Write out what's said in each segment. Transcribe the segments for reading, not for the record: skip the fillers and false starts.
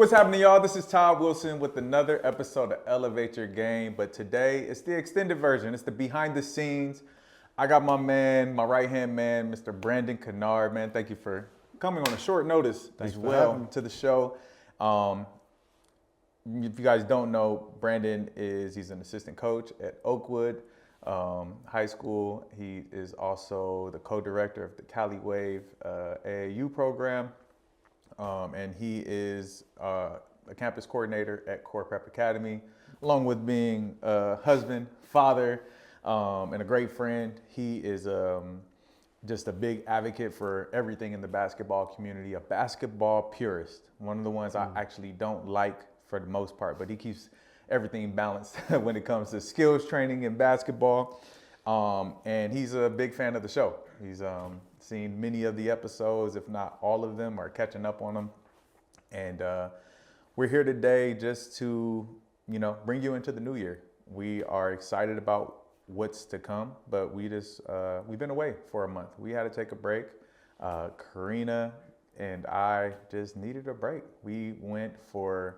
What's happening, y'all? This is Todd Wilson with another episode of Elevate Your Game. But today, it's the extended version. It's the behind the scenes. I got my man, my right-hand man, Mr. Brandon Kinard. Man, thank you for coming on a short notice Thanks as for well having me. to the show. If you guys don't know, Brandon he's an assistant coach at Oakwood High School. He is also the co-director of the Cali Wave AAU program. And he is a campus coordinator at Core Prep Academy, along with being a husband, father, and a great friend. He is just a big advocate for everything in the basketball community, a basketball purist, one of the ones I actually don't like for the most part, but he keeps everything balanced when it comes to skills training in basketball. And he's a big fan of the show. He's seen many of the episodes, if not all of them, or catching up on them. And we're here today just to, bring you into the new year. We are excited about what's to come, but we've been away for a month. We had to take a break. Karina and I just needed a break. We went for,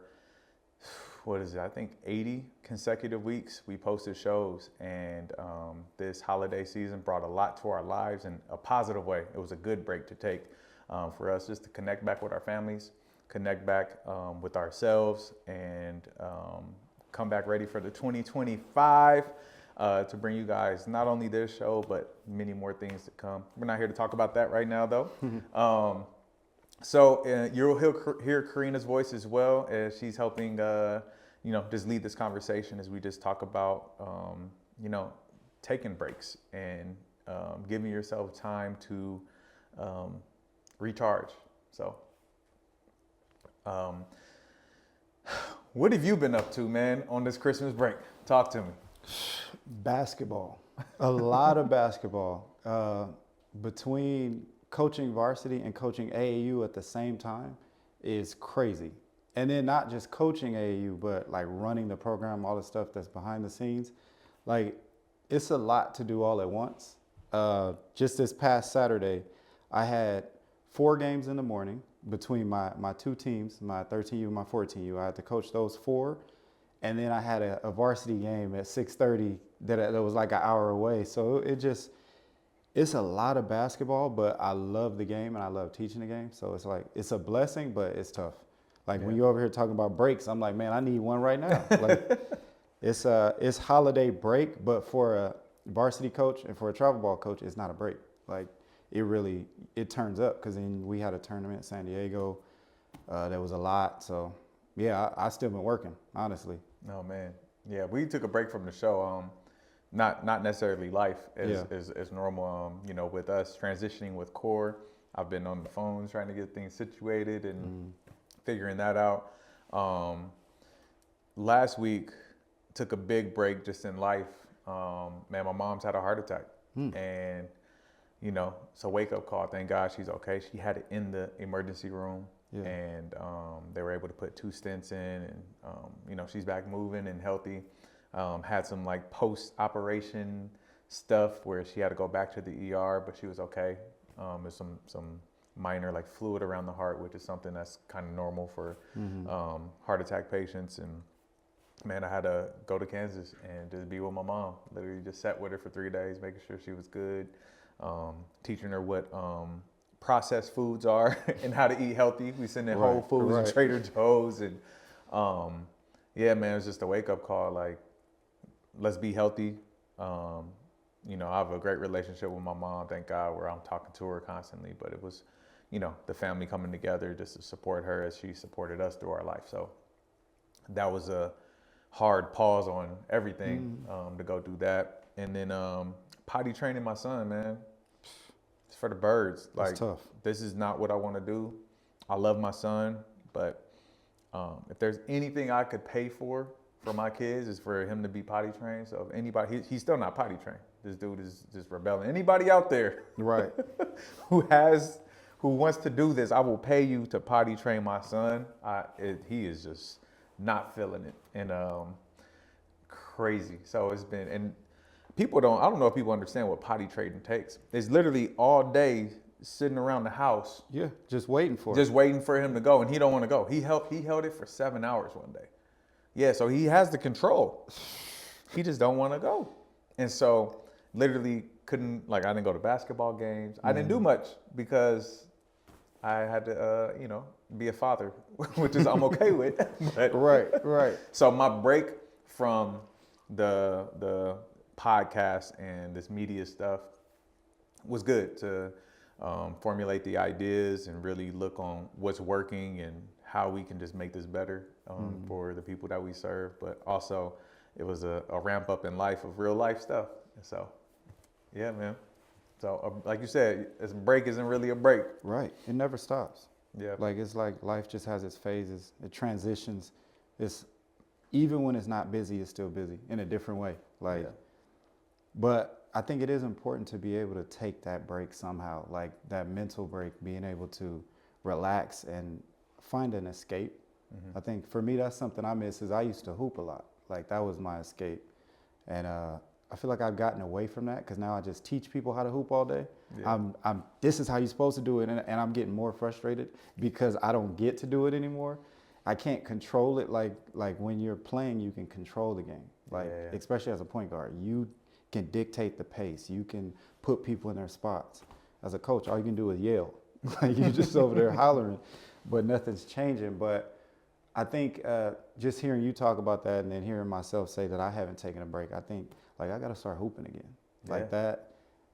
I think 80 consecutive weeks. We posted shows, and this holiday season brought a lot to our lives in a positive way. It was a good break to take for us, just to connect back with our families, connect back with ourselves, and come back ready for the 2025 to bring you guys not only this show, but many more things to come. We're not here to talk about that right now, though. So you'll hear Karina's voice as well, as she's helping, just lead this conversation as we just talk about, taking breaks and giving yourself time to recharge. So what have you been up to, man, on this Christmas break? Talk to me. Basketball, a lot of basketball. Between coaching varsity and coaching AAU at the same time is crazy. And then not just coaching AAU, but like running the program, all the stuff that's behind the scenes. Like, it's a lot to do all at once. Just this past Saturday, I had 4 games in the morning between my two teams, my 13U and my 14U. I had to coach those 4. And then I had a varsity game at 6:30 that was like an hour away. So it's a lot of basketball, but I love the game and I love teaching the game. So it's like, it's a blessing, but it's tough. Like when you're over here talking about breaks, I'm like, man, I need one right now. Like it's holiday break, but for a varsity coach and for a travel ball coach, it's not a break. Like it turns up, because then we had a tournament in San Diego. There was a lot. So yeah, I still been working, honestly. Oh man. Yeah, we took a break from the show. Not necessarily life as normal. With us transitioning with Core, I've been on the phone trying to get things situated and figuring that out. Last week, took a big break just in life. Man, my mom's had a heart attack, and it's a wake up call. Thank God she's okay. She had it in the emergency room. Yeah. And they were able to put 2 stents in, and she's back moving and healthy. Had some like post-operation stuff where she had to go back to the ER, but she was okay. There's some minor like fluid around the heart, which is something that's kind of normal for heart attack patients. And man, I had to go to Kansas and just be with my mom. Literally just sat with her for 3 days, making sure she was good, teaching her what processed foods are and how to eat healthy. We send in Whole Foods and Trader Joe's, and yeah, man, it was just a wake up call. Like, let's be healthy. I have a great relationship with my mom, thank God, where I'm talking to her constantly. But it was, the family coming together just to support her as she supported us through our life. So that was a hard pause on everything to go do that. And then potty training my son, man. It's for the birds. That's like, tough. This is not what I want to do. I love my son, but if there's anything I could pay for my kids, is for him to be potty trained. So if anybody, he's still not potty trained. This dude is just rebelling. Anybody out there, right, who wants to do this, I will pay you to potty train my son. He is just not feeling it, and crazy. So it's been, and I don't know if people understand what potty training takes. It's literally all day sitting around the house, Yeah, just waiting for just waiting for him to go, and he don't want to go. He held it for 7 hours one day. Yeah, so he has the control. He just don't want to go. And so literally couldn't, like, I didn't go to basketball games. I didn't do much because I had to, be a father, which is I'm okay with. But, Right. So my break from the podcast and this media stuff was good to formulate the ideas and really look on what's working and how we can just make this better for the people that we serve. But also, it was a ramp up in life of real life stuff. And so, yeah, man. So, like you said, a break isn't really a break. Right. It never stops. Yeah. Like, it's like life just has its phases. It transitions. It's even when it's not busy, it's still busy in a different way. Like, but I think it is important to be able to take that break somehow, like that mental break, being able to relax and find an escape. I think for me, that's something I miss. Is I used to hoop a lot. Like, that was my escape. And I feel like I've gotten away from that because now I just teach people how to hoop all day. Yeah. This is how you're supposed to do it. And I'm getting more frustrated because I don't get to do it anymore. I can't control it like when you're playing, you can control the game. Like, especially as a point guard, you can dictate the pace. You can put people in their spots. As a coach, all you can do is yell. Like, you're just over there hollering, but nothing's changing. But I think just hearing you talk about that and then hearing myself say that I haven't taken a break, I think, like, I got to start hooping again. Like,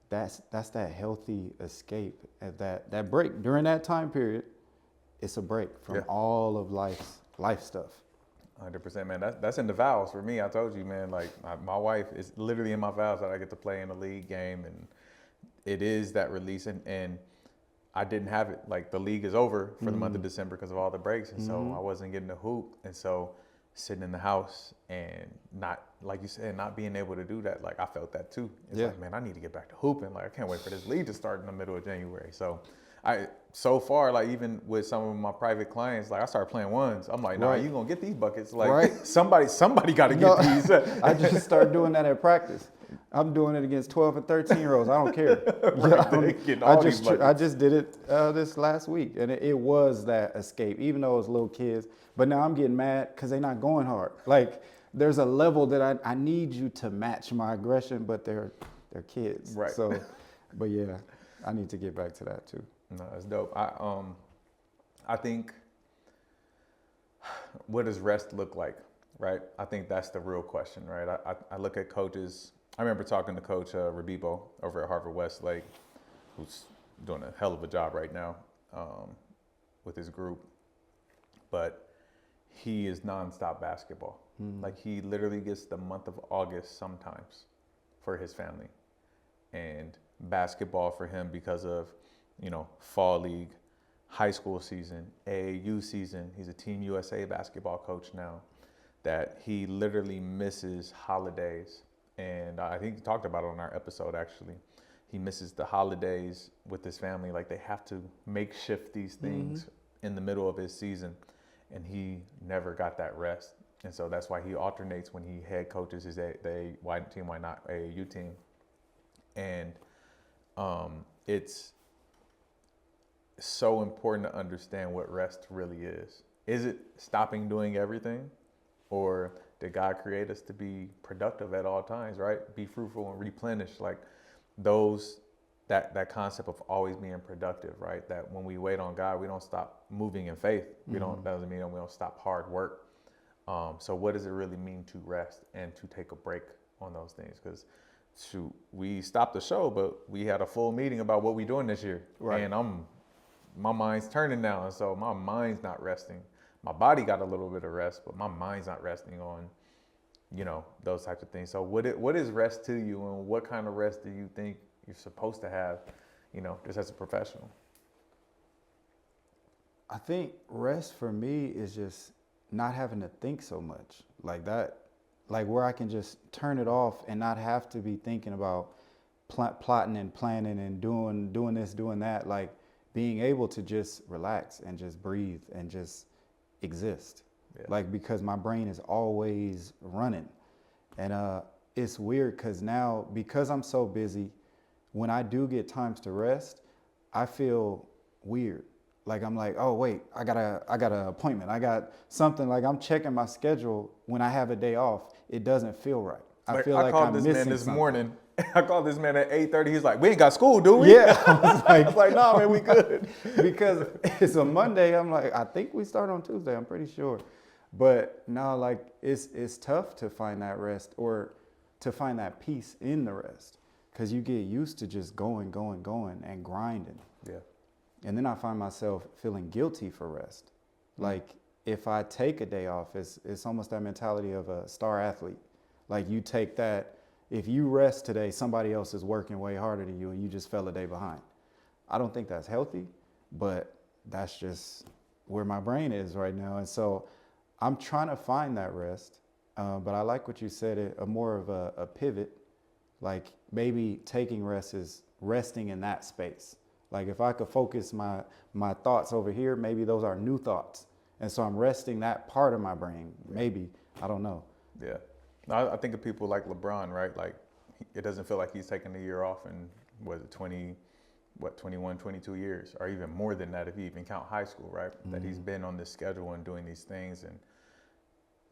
that's that healthy escape. That break during that time period, it's a break from all of life stuff. 100%, man. That's in the vows for me. I told you, man, like, my wife is literally in my vows that I get to play in a league game, and it is that release. And I didn't have it. Like, the league is over for the month of December because of all the breaks, and so I wasn't getting to hoop. And so sitting in the house and not, like you said, not being able to do that, like, I felt that too. It's like, man, I need to get back to hooping. Like, I can't wait for this league to start in the middle of January. So far, like, even with some of my private clients, like, I started playing ones. I'm like, nah, you gonna get these buckets. Like, somebody got to get these. I just started doing that at practice. I'm doing it against 12 and 13-year-olds. I don't care. I just did it this last week, and it was that escape, even though it was little kids. But now I'm getting mad because they're not going hard. Like, there's a level that I need you to match my aggression, but they're kids. Right. So, but yeah, I need to get back to that too. No, that's dope. I think, what does rest look like, right? I think that's the real question, right? I look at coaches. I remember talking to Coach Rabibo over at Harvard Westlake, who's doing a hell of a job right now with his group. But he is nonstop basketball. Like, he literally gets the month of August sometimes for his family. And basketball for him because of, fall league, high school season, AAU season. He's a Team USA basketball coach now, that he literally misses holidays. And I think he talked about it on our episode, actually. He misses the holidays with his family. Like, they have to makeshift these things in the middle of his season. And he never got that rest. And so that's why he alternates when he head coaches his the why team, why not AAU team. And it's so important to understand what rest really is. Is it stopping doing everything? Or did God create us to be productive at all times, right? Be fruitful and replenish, like that concept of always being productive, right? That when we wait on God, we don't stop moving in faith. That doesn't mean we don't stop hard work. So what does it really mean to rest and to take a break on those things? Because we stopped the show, but we had a full meeting about what we're doing this year. Right. And my mind's turning now, and so my mind's not resting. My body got a little bit of rest, but my mind's not resting on, those types of things. So what is rest to you, and what kind of rest do you think you're supposed to have, just as a professional? I think rest for me is just not having to think so much like that, like where I can just turn it off and not have to be thinking about plotting and planning and doing this, doing that, like being able to just relax and just breathe and just exist. Like, because my brain is always running. And it's weird because now, because I'm so busy, when I do get times to rest, I feel weird. Like I'm like, oh wait, I got an appointment. I got something. Like I'm checking my schedule when I have a day off. It doesn't feel right. I feel like called I'm this missing man this something. morning. I called this man at 8:30. He's like, we ain't got school, do we? Yeah, I was like, nah, man, we good. because it's a Monday. I'm like, I think we start on Tuesday. I'm pretty sure. But no, like it's tough to find that rest or to find that peace in the rest because you get used to just going and grinding. Yeah. And then I find myself feeling guilty for rest. Like if I take a day off, it's almost that mentality of a star athlete. Like you take that, if you rest today, somebody else is working way harder than you and you just fell a day behind. I don't think that's healthy, but that's just where my brain is right now. And so I'm trying to find that rest. But I like what you said, more of a pivot, like maybe taking rest is resting in that space. Like if I could focus my thoughts over here, maybe those are new thoughts. And so I'm resting that part of my brain. Maybe, I don't know. Yeah. I think of people like LeBron, right? Like it doesn't feel like he's taking a year off in, 21, 22 years, or even more than that if you even count high school, right? Mm-hmm. That he's been on this schedule and doing these things. And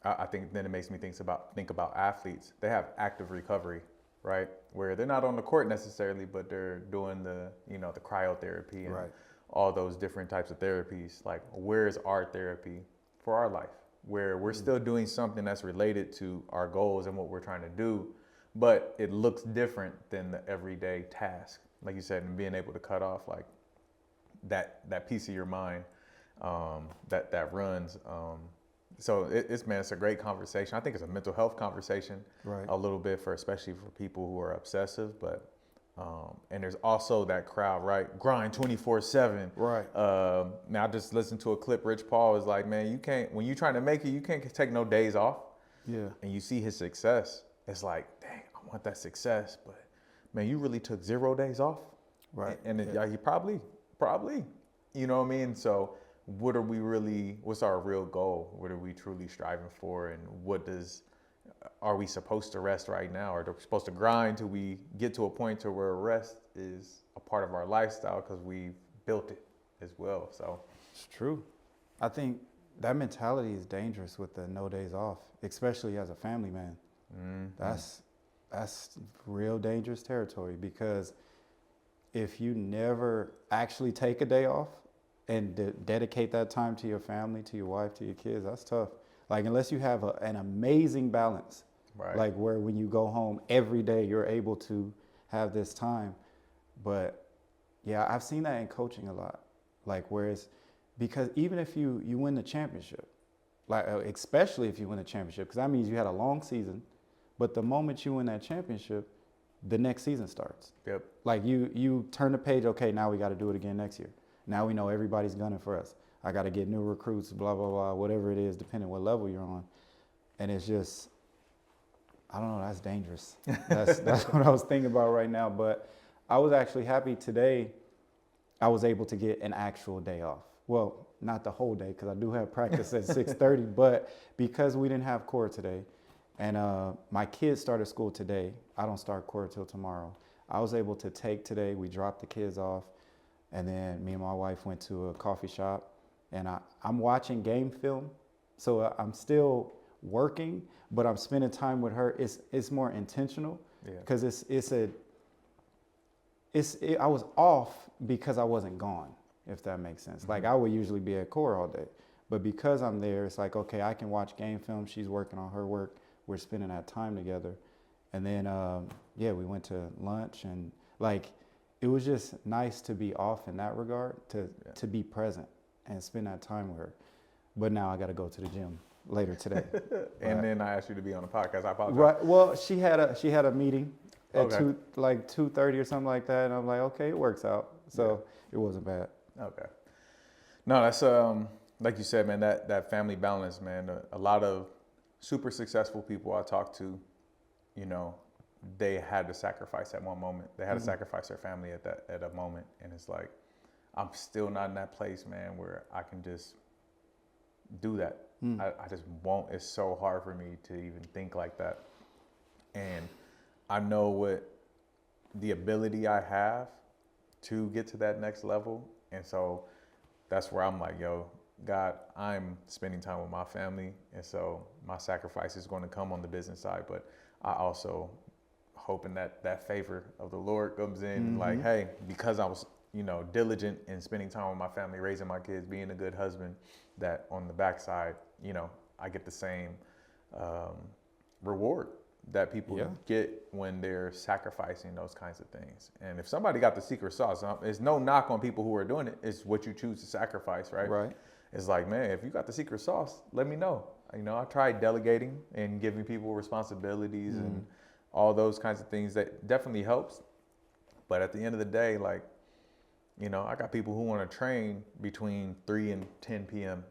I think then it makes me think about athletes. They have active recovery, right? Where they're not on the court necessarily, but they're doing the cryotherapy and all those different types of therapies. Like, where's our therapy for our life? Where we're still doing something that's related to our goals and what we're trying to do, but it looks different than the everyday task. Like you said, and being able to cut off like that piece of your mind that runs. So it's a great conversation. I think it's a mental health conversation, a little bit especially for people who are obsessive, but and there's also that crowd, right? Grind 24/7. Right. Now I just listened to a clip. Rich Paul was like, man, you can't, when you're trying to make it, you can't take no days off. Yeah. And you see his success. It's like, dang, I want that success, but man, you really took 0 days off. Right. And he probably, you know what I mean? So what's our real goal? What are we truly striving for? And are we supposed to rest right now? Or are we supposed to grind till we get to a point to where rest is a part of our lifestyle because we've built it as well? So it's true. I think that mentality is dangerous with the no days off, especially as a family man. Mm-hmm. That's real dangerous territory because if you never actually take a day off and dedicate that time to your family, to your wife, to your kids, that's tough. Like, unless you have an amazing balance, like where when you go home every day, you're able to have this time. But yeah, I've seen that in coaching a lot. Like, because even if you win the championship, like especially if you win the championship, because that means you had a long season, but the moment you win that championship, the next season starts. Yep. Like you turn the page, okay, now we got to do it again next year. Now we know everybody's gunning for us. I got to get new recruits, blah, blah, blah, whatever it is, depending what level you're on. And it's just, I don't know, that's dangerous. That's what I was thinking about right now. But I was actually happy today I was able to get an actual day off. Well, not the whole day because I do have practice at 6:30, but because we didn't have core today and my kids started school today, I don't start core till tomorrow. I was able to take today, we dropped the kids off, and then me and my wife went to a coffee shop. And I'm watching game film, so I'm still working, but I'm spending time with her. It's more intentional because I was off because I wasn't gone, if that makes sense. Mm-hmm. Like I would usually be at core all day, but because I'm there, it's like, okay, I can watch game film. She's working on her work. We're spending that time together. And then, we went to lunch and like, it was just nice to be off in that regard, to be present and spend that time with her. But now I got to go to the gym later today. And then I asked you to be on the podcast. I apologize. Right. Well, she had a meeting at 2:30 or something like that, and I'm like, okay, it works out. So it wasn't bad. Okay. No, that's like you said, man. That family balance, man. A lot of super successful people I talk to, you know, they had to sacrifice at one moment. They had to sacrifice their family at a moment, and it's like, I'm still not in that place, man, where I can just do that. I just won't. It's so hard for me to even think like that. And I know what the ability I have to get to that next level. And so that's where I'm like, yo, God, I'm spending time with my family. And so my sacrifice is going to come on the business side. But I also hoping that that favor of the Lord comes in, like, hey, because I was, diligent in spending time with my family, raising my kids, being a good husband, that on the backside, I get the same reward that people get when they're sacrificing those kinds of things. And if somebody got the secret sauce, it's no knock on people who are doing it. It's what you choose to sacrifice, right? Right. It's like, man, if you got the secret sauce, let me know. I tried delegating and giving people responsibilities and all those kinds of things. That definitely helps. But at the end of the day, like, I got people who want to train between 3 and 10 p.m.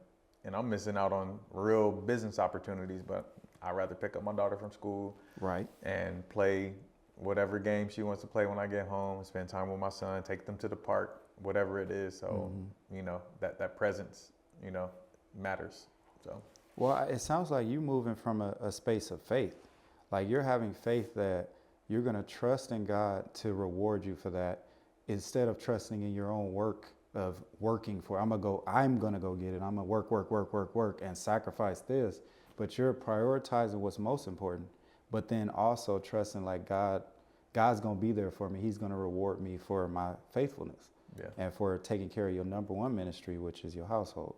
and I'm missing out on real business opportunities. But I'd rather pick up my daughter from school, right, and play whatever game she wants to play when I get home, spend time with my son, take them to the park, whatever it is. So, that presence, matters. So, well, it sounds like you moving from a space of faith. Like you're having faith that you're going to trust in God to reward you for that, instead of trusting in your own work of working for, I'm going to go get it. I'm going to work and sacrifice this. But you're prioritizing what's most important, but then also trusting like God's going to be there for me. He's going to reward me for my faithfulness and for taking care of your number one ministry, which is your household.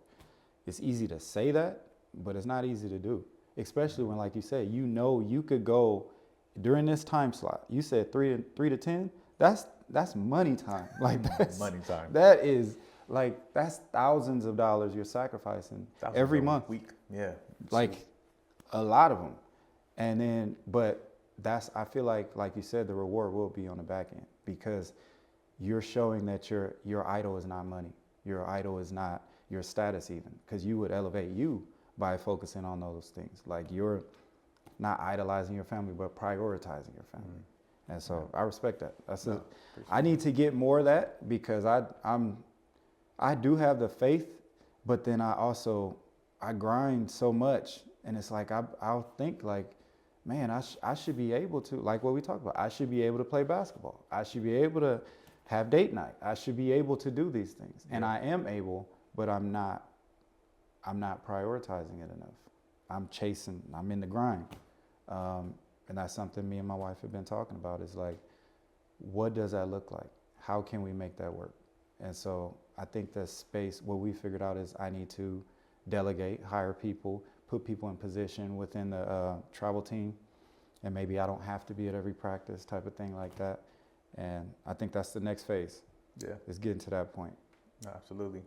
It's easy to say that, but it's not easy to do, especially when, like you said, you could go during this time slot. You said 3 to 10. That's money time. Like that's money time. That is like, that's thousands of dollars you're sacrificing every month. Week. Yeah. Like a lot of them. And then, but I feel like you said, the reward will be on the back end, because you're showing that your idol is not money. Your idol is not your status even, because you would elevate you by focusing on those things. Like you're not idolizing your family, but prioritizing your family. And so I respect that. I need to get more of that, because I do have the faith, but then I grind so much, and it's like I'll think like, man, I should be able to, like what we talked about, I should be able to play basketball. I should be able to have date night. I should be able to do these things. And I am able, but I'm not prioritizing it enough. I'm in the grind. And that's something me and my wife have been talking about, is like, what does that look like? How can we make that work? And so I think the space, what we figured out is I need to delegate, hire people, put people in position within the travel team. And maybe I don't have to be at every practice, type of thing like that. And I think that's the next phase. Yeah. Is getting to that point. Absolutely.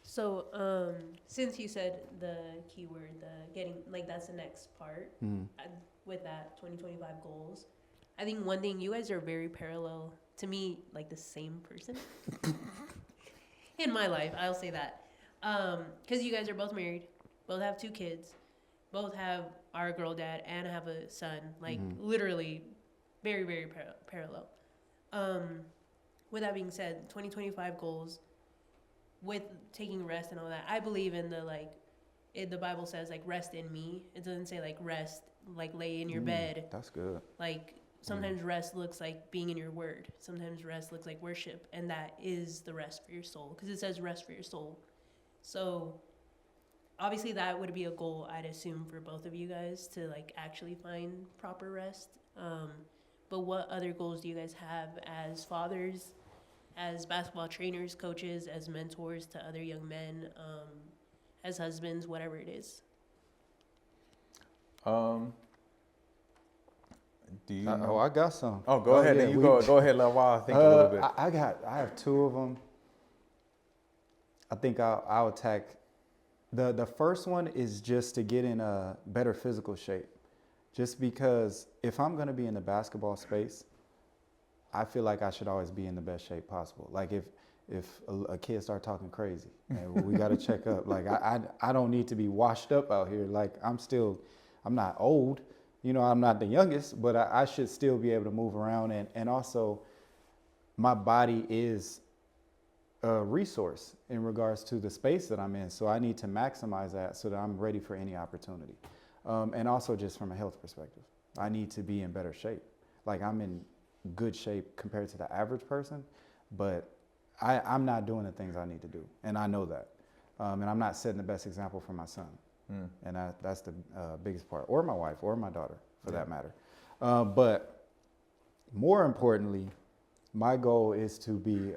So, since you said the keyword, that's the next part, with that 2025 goals, I think one thing, you guys are very parallel to me, like the same person in my life. I'll say that. 'Cause you guys are both married, both have 2 kids, both have our girl dad and have a son, like literally very, very parallel. With that being said, 2025 goals, with taking rest and all that, I believe in the Bible says like rest in me. It doesn't say like rest, like lay in your bed. That's good. Like sometimes rest looks like being in your word. Sometimes rest looks like worship, and that is the rest for your soul, because it says rest for your soul. So obviously that would be a goal, I'd assume, for both of you guys, to like actually find proper rest. But what other goals do you guys have as fathers, as basketball trainers, coaches, as mentors to other young men, as husbands, whatever it is? Do you? I got some. Oh, go ahead. Yeah, go ahead, while I think a little bit. I have 2 of them. I think I'll attack. The first one is just to get in a better physical shape. Just because if I'm going to be in the basketball space, I feel like I should always be in the best shape possible. Like if a kid start talking crazy, and we got to check up. Like I don't need to be washed up out here. Like I'm not old, I'm not the youngest, but I should still be able to move around. And also my body is a resource in regards to the space that I'm in. So I need to maximize that so that I'm ready for any opportunity. And also just from a health perspective, I need to be in better shape. Like I'm in good shape compared to the average person, but I'm not doing the things I need to do, and I know that, and I'm not setting the best example for my son, and that's the biggest part, or my wife, or my daughter, for that matter. But more importantly, my goal is to be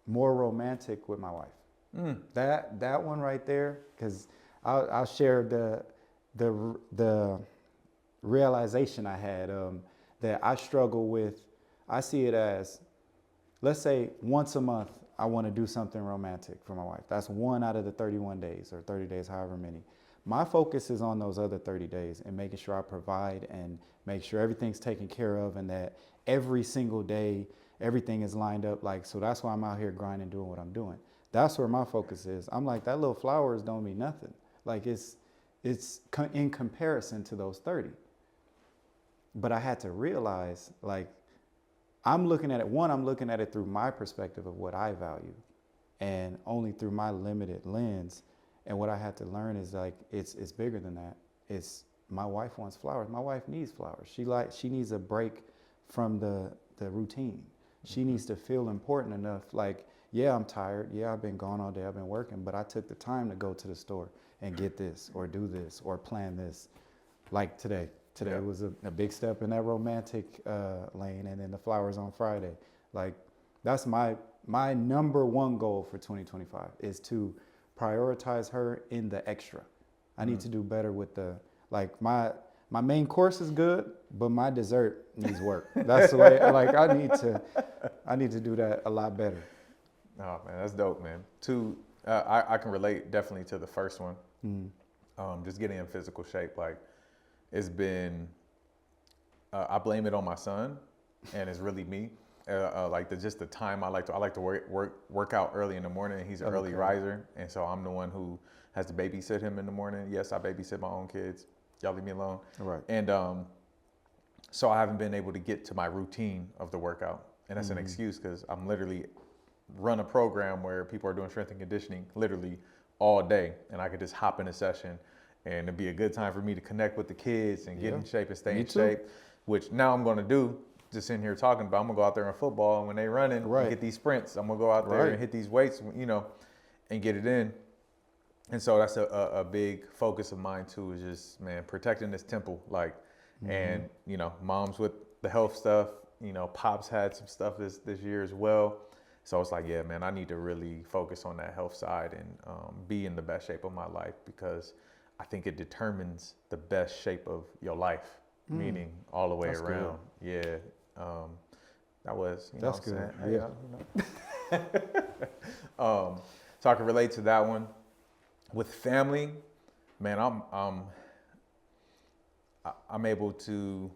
more romantic with my wife. That one right there, because I'll share the realization I had that I struggle with. I see it as, let's say once a month I want to do something romantic for my wife. That's one out of the 31 days or 30 days, however many. My focus is on those other 30 days and making sure I provide and make sure everything's taken care of, and that every single day everything is lined up. Like, so that's why I'm out here grinding, doing what I'm doing. That's where my focus is. I'm like, that little flowers don't mean nothing. Like, it's in comparison to those 30. But I had to realize, like, I'm looking at it through my perspective of what I value, and only through my limited lens. And what I had to learn is, like, it's bigger than that. It's, my wife wants flowers. My wife needs flowers. She needs a break from the routine. She needs to feel important enough. Like, yeah, I'm tired. Yeah, I've been gone all day. I've been working, but I took the time to go to the store and get this, or do this, or plan this. Like today. Today was a big step in that romantic lane, and then the flowers on Friday. Like, that's my number one goal for 2025 is to prioritize her in the extra. I need to do better with like, my main course is good, but my dessert needs work. That's the way, like, I need to do that a lot better. Oh man, that's dope, man. I can relate definitely to the first one. Just getting in physical shape, like, it's been, I blame it on my son, and it's really me. Like, just the time I like to work out early in the morning. He's an early riser, and so I'm the one who has to babysit him in the morning. Yes, I babysit my own kids. Y'all leave me alone. Right. And so I haven't been able to get to my routine of the workout, and that's an excuse, because I'm literally run a program where people are doing strength and conditioning literally all day, and I could just hop in a session, and it'd be a good time for me to connect with the kids and get in shape and stay in shape, which now I'm going to do. Just sitting here talking about, I'm going to go out there in football, and when they running and get these sprints, I'm going to go out there and hit these weights, and get it in. And so that's a big focus of mine too, is just, man, protecting this temple. Like, and, moms with the health stuff, Pops had some stuff this year as well. So it's like, yeah, man, I need to really focus on that health side and be in the best shape of my life, because I think it determines the best shape of your life, meaning all the way around. Good. Yeah. That was, that's good. Yeah. So I can relate to that one. With family, man, I'm able to,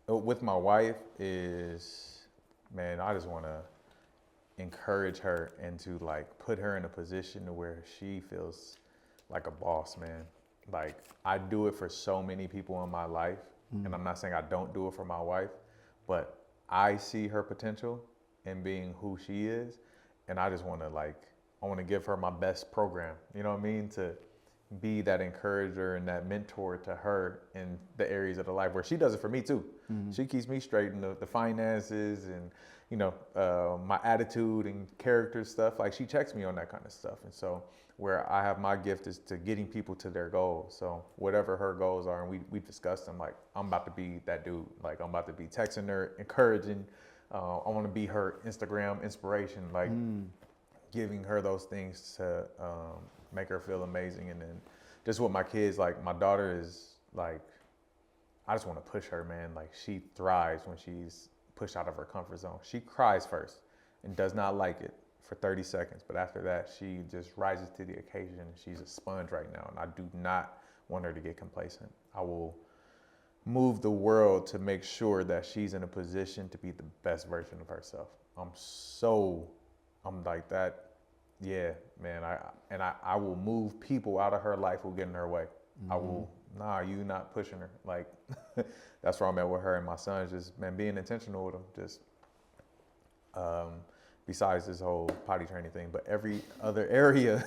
with my wife is, man, I just want to encourage her and to, like, put her in a position to where she feels like a boss, man. Like, I do it for so many people in my life, and I'm not saying I don't do it for my wife, but I see her potential in being who she is, and I just want to, like, I want to give her my best program, you know what I mean? To be that encourager and that mentor to her in the areas of the life where she does it for me too. She keeps me straight in the finances and, my attitude and character stuff. Like, she checks me on that kind of stuff. And so where I have my gift is to getting people to their goals. So whatever her goals are, and we discussed them, like, I'm about to be that dude. Like, I'm about to be texting her, encouraging. I want to be her Instagram inspiration, like giving her those things to make her feel amazing. And then just with my kids, like, my daughter is like, I just want to push her, man. Like, she thrives when she's pushed out of her comfort zone. She cries first and does not like it for 30 seconds. But after that, she just rises to the occasion. She's a sponge right now. And I do not want her to get complacent. I will move the world to make sure that she's in a position to be the best version of herself. I'm like that. Yeah, man. I will move people out of her life who get in her way. I will, you not pushing her. Like, that's where I'm at with her. And my son's just, man, being intentional with him. Just, besides this whole potty training thing, but every other area,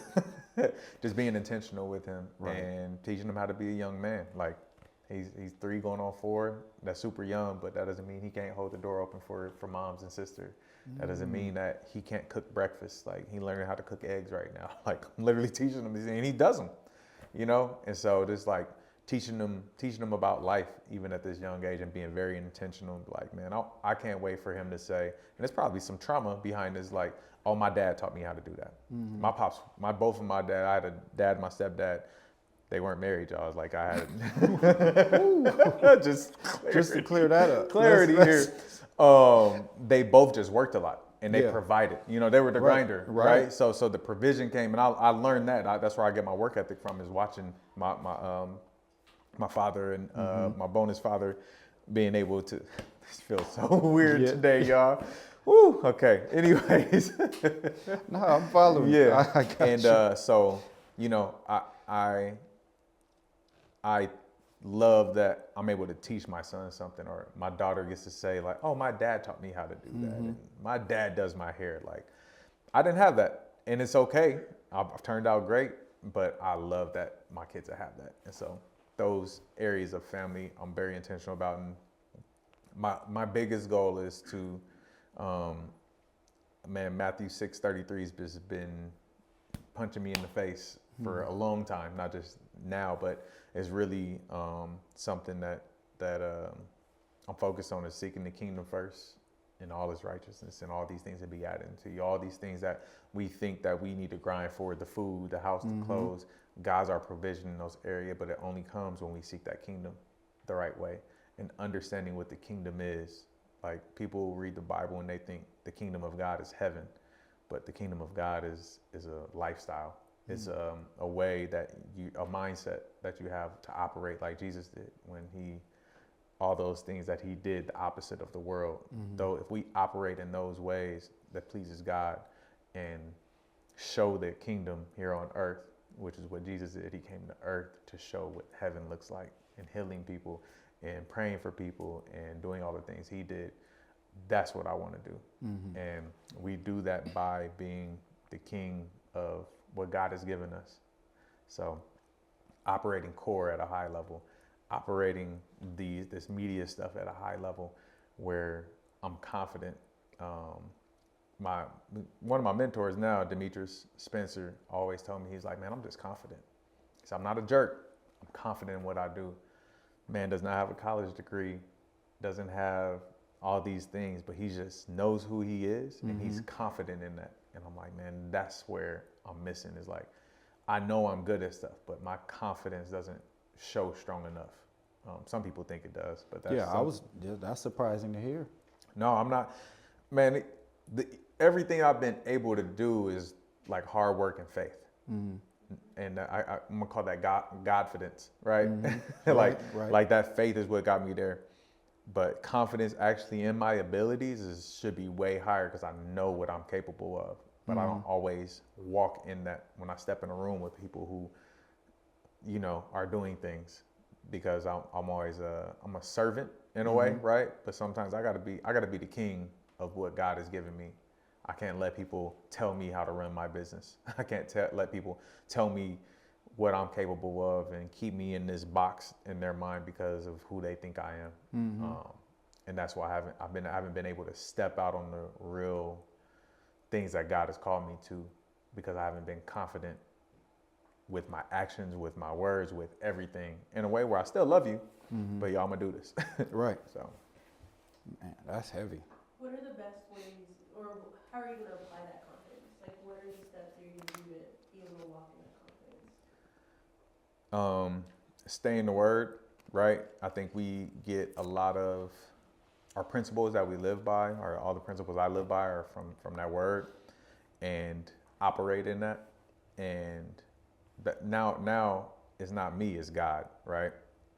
just being intentional with him and teaching him how to be a young man. Like, He's 3 going on 4. That's super young, but that doesn't mean he can't hold the door open for moms and sisters. That doesn't mean that he can't cook breakfast. Like, he learning how to cook eggs right now. Like, I'm literally teaching him, and he does them, you know? And so just like teaching them about life, even at this young age, and being very intentional. Like, man, I can't wait for him to say, and there's probably some trauma behind this, like, oh, my dad taught me how to do that. My pops, both of my dad, I had a dad and my stepdad. They weren't married, y'all. I was like, I had just to clear that up. Clarity here. They both just worked a lot, and they provided. You know, they were the grinder, right? So the provision came, and I learned that. That's where I get my work ethic from, is watching my father and my bonus father being able to. This feels so weird today, y'all. Woo. Okay. Anyways. No, I'm following. Yeah. I got And you. so, you know, I love that I'm able to teach my son something, or my daughter gets to say, like, oh, my dad taught me how to do that. And my dad does my hair. Like, I didn't have that, and it's okay. I've turned out great, but I love that my kids have that. And so those areas of family I'm very intentional about. And my biggest goal is to, Matthew 6:33 has just been punching me in the face for a long time, not just now, but it's really something that I'm focused on, is seeking the kingdom first and all its righteousness, and all these things will be added to you. All these things that we think that we need to grind for, the food, the house, the clothes, God's our provision in those areas, but it only comes when we seek that kingdom the right way, and understanding what the kingdom is. Like, people read the Bible and they think the kingdom of God is heaven, but the kingdom of God is a lifestyle. It's a way that a mindset that you have to operate like Jesus did when all those things that he did, the opposite of the world. Though if we operate in those ways that pleases God and show the kingdom here on earth, which is what Jesus did. He came to earth to show what heaven looks like, and healing people and praying for people and doing all the things he did. That's what I want to do. And we do that by being the king of what God has given us. So operating core at a high level, operating this media stuff at a high level where I'm confident. One of my mentors now, Demetrius Spencer, always told me, he's like, man, I'm just confident. So I'm not a jerk. I'm confident in what I do. Man does not have a college degree, doesn't have all these things, but he just knows who he is, and he's confident in that. And I'm like, man, that's where I'm missing, is like, I know I'm good at stuff, but my confidence doesn't show strong enough. Some people think it does, but that's surprising to hear. No, I'm not, man. Everything I've been able to do is like hard work and faith. And I'm gonna call that Godfidence, right? Like that faith is what got me there. But confidence actually in my abilities should be way higher, because I know what I'm capable of. But I don't always walk in that when I step in a room with people who, you know, are doing things, because I'm always I'm a servant in a way, right? But sometimes I gotta be the king of what God has given me. I can't let people tell me how to run my business. I can't let people tell me what I'm capable of and keep me in this box in their mind because of who they think I am. And that's why I haven't been able to step out on the real things that God has called me to, because I haven't been confident with my actions, with my words, with everything, in a way where I still love you, but y'all, I'm gonna do this. Right. So, man, that's heavy. What are the best ways, or how are you going to apply that confidence? Like, what are the steps that you're going to do to be able to walk in that confidence? Stay in the word, right? I think we get a lot of our principles that we live by, or all the principles I live by, are from that word, and operate in that. And that now it's not me, it's God, right?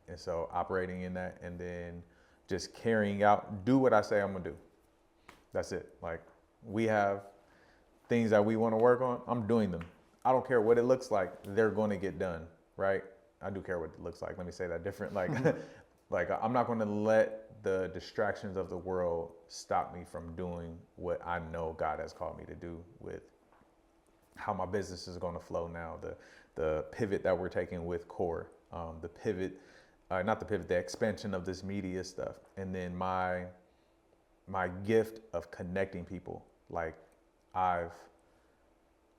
And so operating in that, and then just carrying out, do what I say I'm gonna do. That's it. Like, we have things that we want to work on, I'm doing them. I don't care what it looks like, they're going to get done, right? I do care what it looks like. Let me say that different. Like, like, I'm not going to let the distractions of the world stop me from doing what I know God has called me to do, with how my business is going to flow now, the pivot that we're taking with Core, the pivot not the pivot, the expansion of this media stuff, and then my gift of connecting people. Like I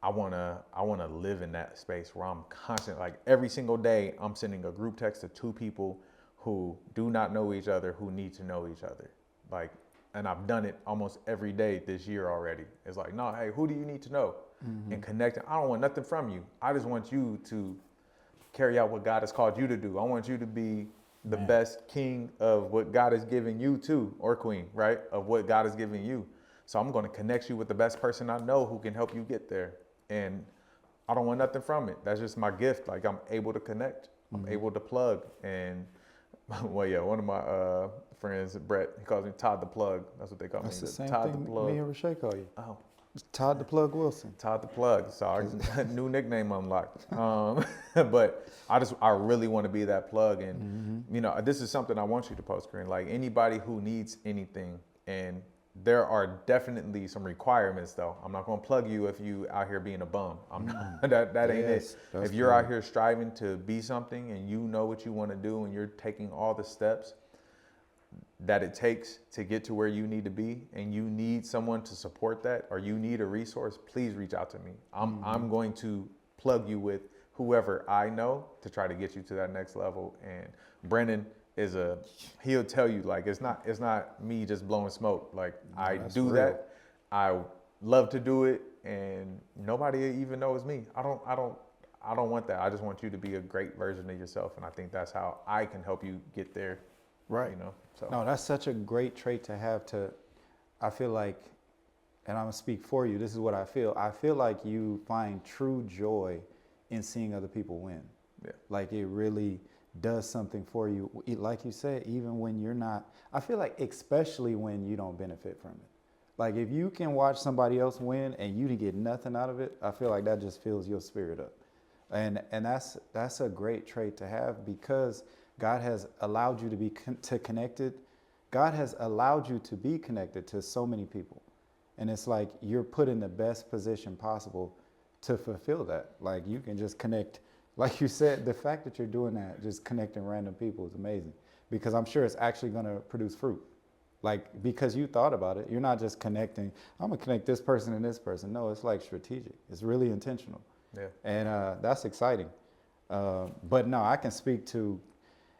wanna live in that space where I'm constant, like every single day I'm sending a group text to 2 people who do not know each other, who need to know each other. Like, and I've done it almost every day this year already. It's like, no, hey, who do you need to know? And connecting. I don't want nothing from you. I just want you to carry out what God has called you to do. I want you to be the best king of what God is giving you to, or queen, right? Of what God is giving you. So I'm going to connect you with the best person I know who can help you get there. And I don't want nothing from it. That's just my gift. Like, I'm able to connect. I'm able to plug. And well, yeah, one of my friends, Brett, he calls me Todd the Plug. That's what they call That's me. the same Todd thing the Plug. me and Rashay call you. Oh. Todd the Plug Wilson. Todd the Plug. Sorry, new nickname unlocked. But I really want to be that plug, and you know, this is something I want you to post, Corinne. Like, anybody who needs anything, and there are definitely some requirements though. I'm not going to plug you if you out here being a bum. I'm not, that ain't it. If you're out here striving to be something and you know what you want to do and you're taking all the steps that it takes to get to where you need to be, and you need someone to support that, or you need a resource, please reach out to me. I'm going to plug you with whoever I know to try to get you to that next level. And Brendan he'll tell you, like, it's not me just blowing smoke. Like, I do real. That. I love to do it, and nobody even knows me. I don't want that. I just want you to be a great version of yourself, and I think that's how I can help you get there. Right. You know. So. No, that's such a great trait to have. I feel like, and I'm gonna speak for you. This is what I feel. I feel like you find true joy in seeing other people win. Yeah. Like, it really does something for you. Like you said, even when you're not, I feel like, especially when you don't benefit from it. Like, if you can watch somebody else win and you didn't get nothing out of it, I feel like that just fills your spirit up. And that's a great trait to have, because God has allowed you to be connected. God has allowed you to be connected to so many people. And it's like you're put in the best position possible to fulfill that. Like, you can just connect. Like you said, the fact that you're doing that, just connecting random people, is amazing, because I'm sure it's actually going to produce fruit. Like, because you thought about it, you're not just connecting, I'm going to connect this person and this person. No, it's like strategic. It's really intentional. Yeah. And that's exciting. But no, I can speak to,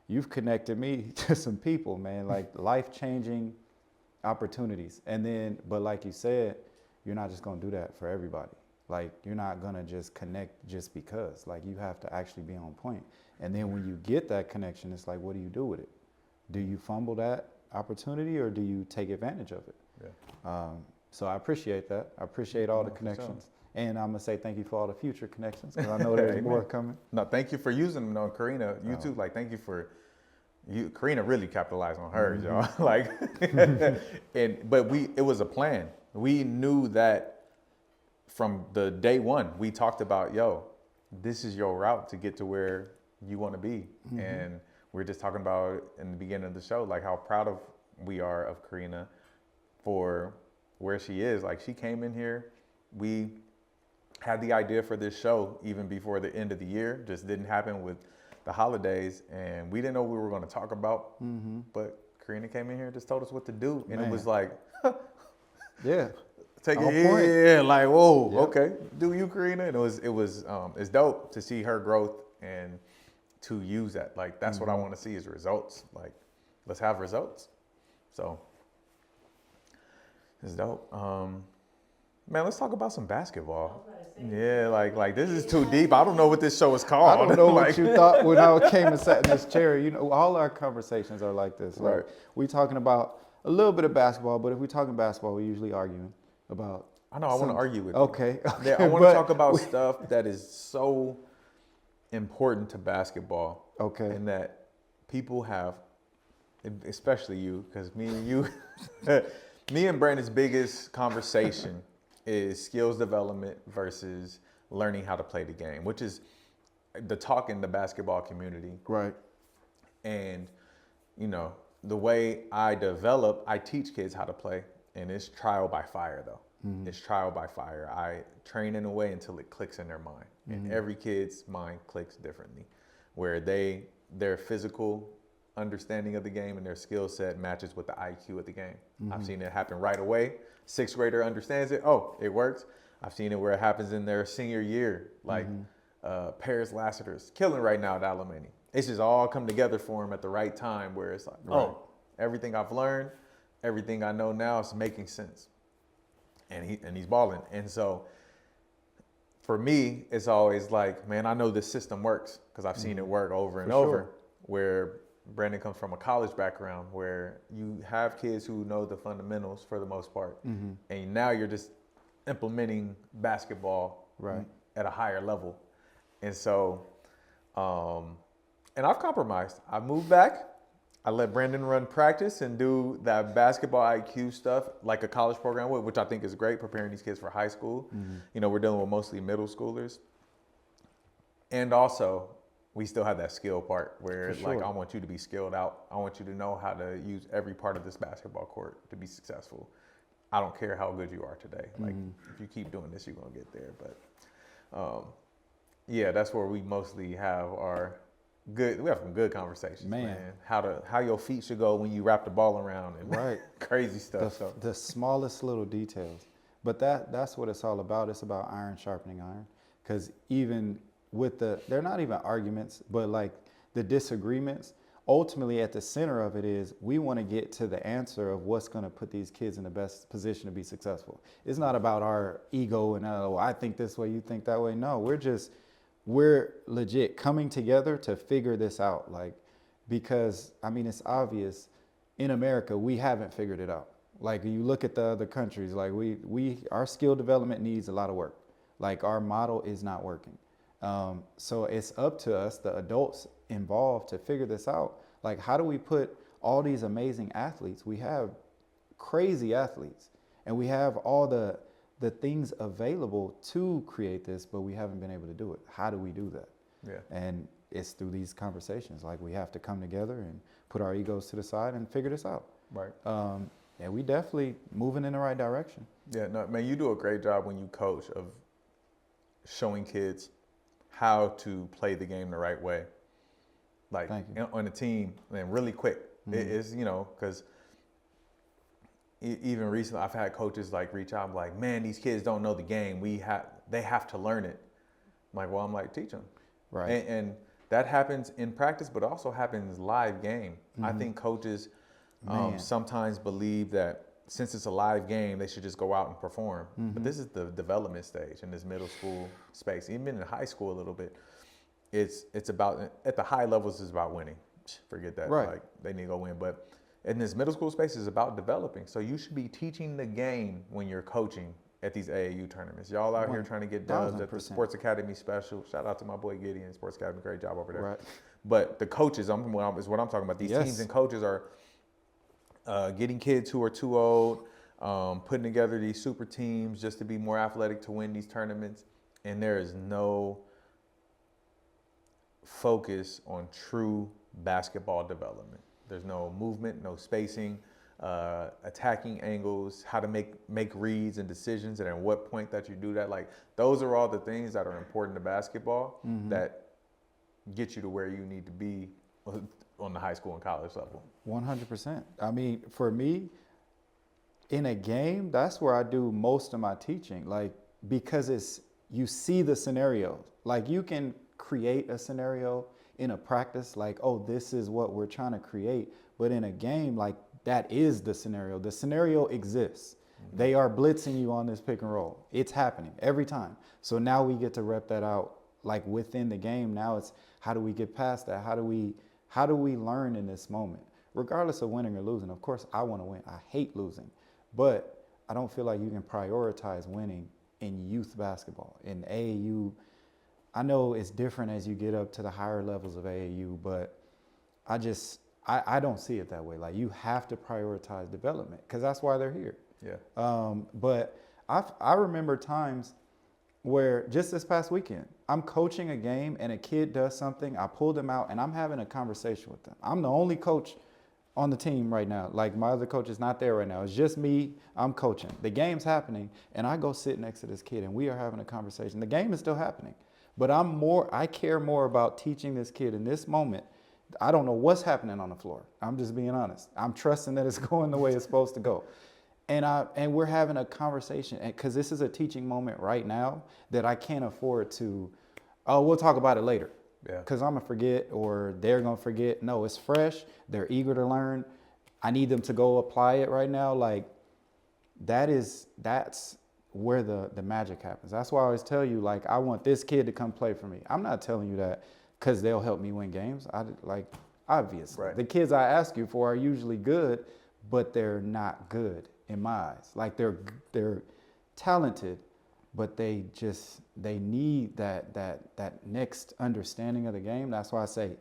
you've connected me to some people, man, like life-changing opportunities. And then, but like you said, you're not just going to do that for everybody. Like, you're not going to just connect just because. Like, you have to actually be on point. And then when you get that connection, it's like, what do you do with it? Do you fumble that opportunity, or do you take advantage of it? Yeah. So I appreciate that. I appreciate all the connections. And I'm going to say thank you for all the future connections, because I know there's more coming. No, thank you for using them on Karina. You too. Like, thank you for you. Karina really capitalized on hers, y'all. Like, but it was a plan. We knew that from the day one. We talked about, yo, this is your route to get to where you want to be. And we're just talking about in the beginning of the show, like, how proud we are of Karina for where she is. Like, she came in here. We had the idea for this show even before the end of the year, just didn't happen with the holidays, and we didn't know what we were going to talk about. But Karina came in here and just told us what to do, and it was like, yeah, take it, yeah, like, whoa, okay, do you, Karina? And it's dope to see her growth and to use that. Like, that's what I want to see, is results. Like, let's have results. So it's dope. Man, let's talk about some basketball. Yeah, like this is too deep. I don't know what this show is called. I don't know what you thought when I came and sat in this chair. You know, all our conversations are like this. Like, right. We talking about a little bit of basketball, but if we're talking basketball, we're usually arguing about. I know. I want to argue with you. Okay. Yeah, I want to talk about stuff that is so important to basketball. Okay. And that people have, especially you, because me and you, me and Brandon's biggest conversation is skills development versus learning how to play the game, which is the talk in the basketball community. Right. And, you know, the way I teach kids how to play, and it's trial by fire, though. It's trial by fire. I train in a way until it clicks in their mind. And every kid's mind clicks differently, where their physical understanding of the game and their skill set matches with the IQ of the game. I've seen it happen right away. Sixth grader understands it. Oh, it works. I've seen it where it happens in their senior year, like Paris Lassiter's killing right now at Alemany. It's just all come together for him at the right time where it's like, oh, everything I've learned, everything I know now is making sense. And he's balling. And so for me, it's always like, man, I know this system works because I've seen it work over and over. Where Brandon comes from a college background where you have kids who know the fundamentals for the most part. And now you're just implementing basketball at a higher level. And so, and I've compromised. I moved back. I let Brandon run practice and do that basketball IQ stuff like a college program would, which I think is great, preparing these kids for high school. You know, we're dealing with mostly middle schoolers. And also, we still have that skill part where it's like, I want you to be skilled out. I want you to know how to use every part of this basketball court to be successful. I don't care how good you are today. Like, if you keep doing this, you're going to get there. But, yeah, that's where we mostly have our we have some good conversations, man. How your feet should go when you wrap the ball around and crazy stuff. The smallest little details. But that's what it's all about. It's about iron sharpening iron. Because even with they're not even arguments, but like the disagreements, ultimately at the center of it is we want to get to the answer of what's going to put these kids in the best position to be successful. It's not about our ego and, oh, I think this way, you think that way. No, we're legit coming together to figure this out. Like, because I mean, it's obvious in America, we haven't figured it out. Like you look at the other countries, like our skill development needs a lot of work. Like our model is not working. So it's up to us, the adults involved, to figure this out. Like, how do we put all these amazing athletes? We have crazy athletes and we have all the things available to create this, but we haven't been able to do it. How do we do that? Yeah. And it's through these conversations. Like we have to come together and put our egos to the side and figure this out. Right. Yeah, we definitely moving in the right direction. Yeah, no, man, you do a great job when you coach of showing kids how to play the game the right way. Like on a team, and really quick. It is, you know, because even recently, I've had coaches like reach out, I'm like, man, these kids don't know the game. They have to learn it. I'm like, teach them. Right. And that happens in practice, but also happens live game. I think coaches sometimes believe that since it's a live game, they should just go out and perform. But this is the development stage in this middle school space. Even in high school a little bit, it's about, at the high levels, it's about winning. Forget that. Right. Like they need to go win. But in this middle school space, it's about developing. So you should be teaching the game when you're coaching at these AAU tournaments. Y'all out here trying to get dubs at the Sports Academy special. Shout out to my boy Gideon, Sports Academy, great job over there. Right. But the coaches, is what I'm talking about. These teams and coaches are getting kids who are too old, putting together these super teams just to be more athletic to win these tournaments. And there is no focus on true basketball development. There's no movement, no spacing, attacking angles, how to make reads and decisions, and at what point that you do that. Like, those are all the things that are important to basketball that get you to where you need to be on the high school and college level. 100%. I mean, for me, in a game, that's where I do most of my teaching. Like, because you see the scenario. Like, you can create a scenario in a practice, like, oh, this is what we're trying to create. But in a game, like, that is the scenario. The scenario exists. They are blitzing you on this pick and roll. It's happening every time. So now we get to rep that out, like, within the game. Now it's, how do we get past that? How do we learn in this moment? Regardless of winning or losing. Of course, I want to win. I hate losing. But I don't feel like you can prioritize winning in youth basketball. In AAU, I know it's different as you get up to the higher levels of AAU, but I don't see it that way. Like, you have to prioritize development because that's why they're here. Yeah. But I remember times where just this past weekend, I'm coaching a game and a kid does something, I pull them out and I'm having a conversation with them. I'm the only coach on the team right now. Like, my other coach is not there right now. It's just me, I'm coaching. The game's happening and I go sit next to this kid and we are having a conversation. The game is still happening, but I care more about teaching this kid in this moment I don't know what's happening on the floor. I'm just being honest. I'm trusting that it's going the way it's supposed to go. And we're having a conversation, because this is a teaching moment right now that I can't afford to, oh, we'll talk about it later. Yeah. Because I'm going to forget, or they're going to forget. No, it's fresh. They're eager to learn. I need them to go apply it right now. Like, that's where the magic happens. That's why I always tell you, like, I want this kid to come play for me. I'm not telling you that because they'll help me win games. Obviously. Right. The kids I ask you for are usually good, but they're not good in my eyes. Like, they're talented, but they need that next understanding of the game. That's why I say,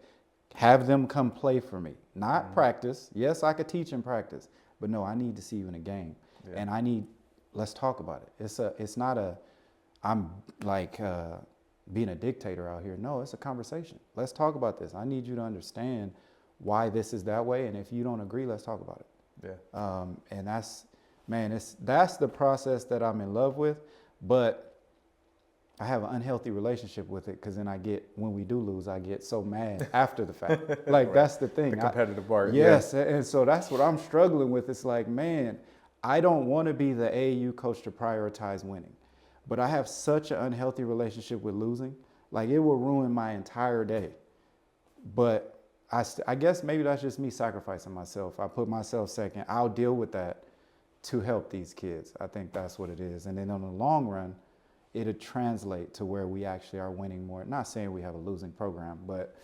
have them come play for me, not practice. Yes, I could teach in practice, but no, I need to see you in a game. Yeah. And let's talk about it. It's not I'm like being a dictator out here. No, it's a conversation. Let's talk about this. I need you to understand why this is that way. And if you don't agree, let's talk about it. Yeah. And that's the process that I'm in love with, but I have an unhealthy relationship with it, because then when we do lose, I get so mad after the fact. Like, right. That's the thing. The competitive part. Yes. Yeah. And so that's what I'm struggling with. It's like, man, I don't want to be the AAU coach to prioritize winning, but I have such an unhealthy relationship with losing. Like, it will ruin my entire day. But I guess maybe that's just me sacrificing myself. I put myself second. I'll deal with that to help these kids. I think that's what it is. And then on the long run, it'll translate to where we actually are winning more. Not saying we have a losing program, but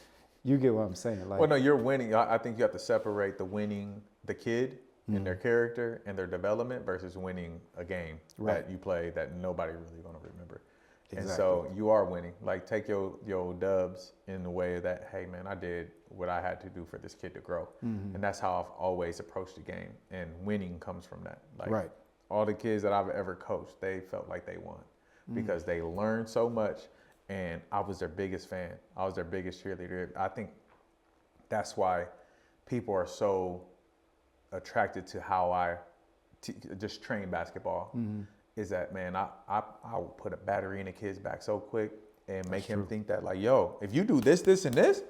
you get what I'm saying. Like, well, no, you're winning. I think you have to separate the kid and their character and their development versus winning a game that you play that nobody really going to remember. Exactly. And so you are winning. Like, take your dubs in the way that, hey, man, I did what I had to do for this kid to grow. Mm-hmm. And that's how I've always approached the game. And winning comes from that. Like, all the kids that I've ever coached, they felt like they won because they learned so much. And I was their biggest fan. I was their biggest cheerleader. I think that's why people are so attracted to how I just train basketball. Mm-hmm. Is that, man, I will put a battery in a kid's back so quick and make him think that, like, yo, if you do this, this, and this,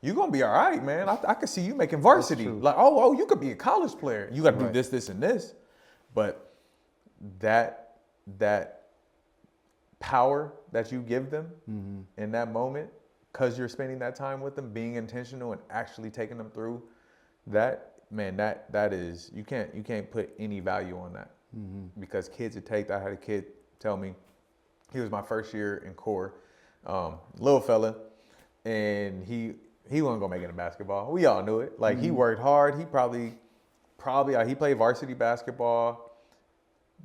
you're going to be all right, man. I can see you making varsity. Like, oh, you could be a college player. You got to do this, this, and this. But that power that you give them in that moment, because you're spending that time with them, being intentional and actually taking them through that, man, that is, you can't put any value on that. Mm-hmm. Because kids would take that. I had a kid tell me, he was my first year in core, little fella, and he wasn't gonna make it in basketball. We all knew it. Like, he worked hard. He probably he played varsity basketball.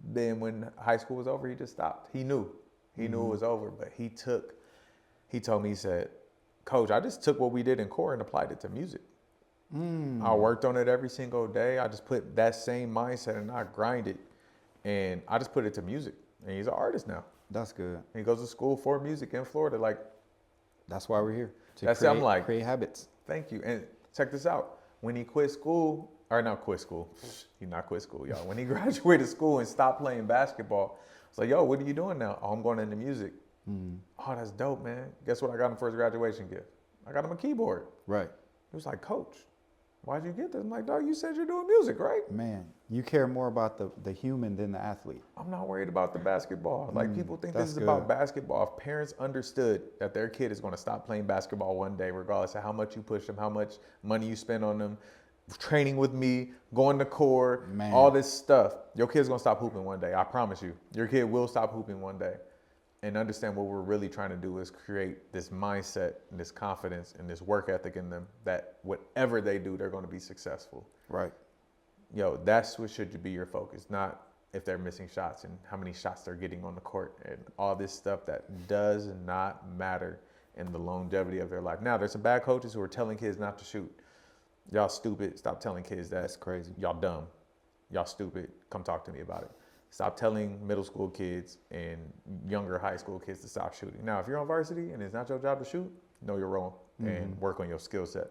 Then when high school was over, he just stopped. He knew it was over. But he told me, he said, Coach, I just took what we did in core and applied it to music. I worked on it every single day. I just put that same mindset and I grinded. And I just put it to music. And he's an artist now. That's good. And he goes to school for music in Florida. Like, that's why we're here. I'm like, create habits. Thank you. And check this out. When he quit school, or not quit school. He not quit school, y'all. When he graduated school and stopped playing basketball, I was like, yo, what are you doing now? Oh, I'm going into music. Oh, that's dope, man. Guess what I got him for his graduation gift? I got him a keyboard. Right. He was like, Coach, why'd you get this? I'm like, dog, you said you're doing music, right? Man, you care more about the human than the athlete. I'm not worried about the basketball. Like, people think this is about basketball. If parents understood that their kid is going to stop playing basketball one day, regardless of how much you push them, how much money you spend on them, training with me, going to core, all this stuff, your kid's going to stop hooping one day. I promise you. Your kid will stop hooping one day. And understand what we're really trying to do is create this mindset and this confidence and this work ethic in them that whatever they do, they're going to be successful. Right. Yo, that's what should be your focus, not if they're missing shots and how many shots they're getting on the court and all this stuff that does not matter in the longevity of their life. Now, there's some bad coaches who are telling kids not to shoot. Y'all stupid. Stop telling kids that. That's crazy. Y'all dumb. Y'all stupid. Come talk to me about it. Stop telling middle school kids and younger high school kids to stop shooting. Now, if you're on varsity and it's not your job to shoot, know you're wrong and work on your skill set.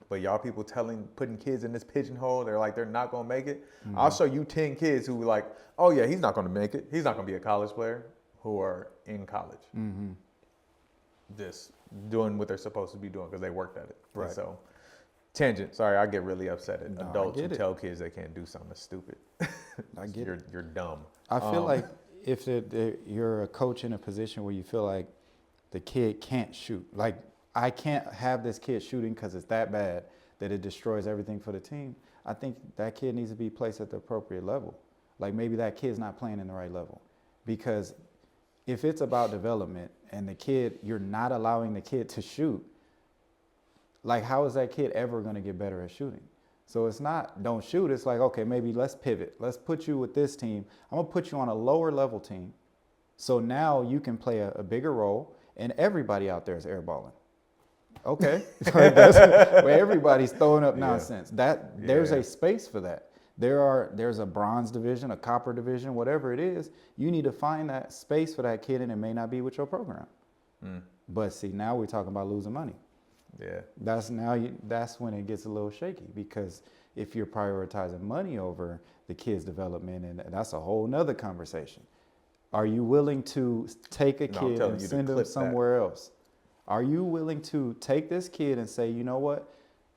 But y'all people putting kids in this pigeonhole, they're not going to make it. I'll show you 10 kids who were like, oh yeah, he's not going to make it. He's not going to be a college player, who are in college. This doing what they're supposed to be doing because they worked at it. Right. And so, tangent. Sorry, I get really upset at No, I adults who get it. tell kids they can't do something that's stupid. I get it. You're dumb. I feel like if you're a coach in a position where you feel like the kid can't shoot, like I can't have this kid shooting because it's that bad that it destroys everything for the team, I think that kid needs to be placed at the appropriate level. Like maybe that kid's not playing in the right level. Because if it's about development and the kid, you're not allowing the kid to shoot, like how is that kid ever going to get better at shooting? So it's not don't shoot. It's like, okay, maybe let's pivot. Let's put you with this team. I'm going to put you on a lower level team. So now you can play a bigger role and everybody out there is airballing. Okay. Like that's where everybody's throwing up nonsense. There's a space for that. There's a bronze division, a copper division, whatever it is. You need to find that space for that kid, and it may not be with your program. But see, now we're talking about losing money. Yeah. That's when it gets a little shaky, because if you're prioritizing money over the kid's development, and that's a whole nother conversation. Are you willing to take a kid and send him somewhere else? Are you willing to take this kid and say, you know what,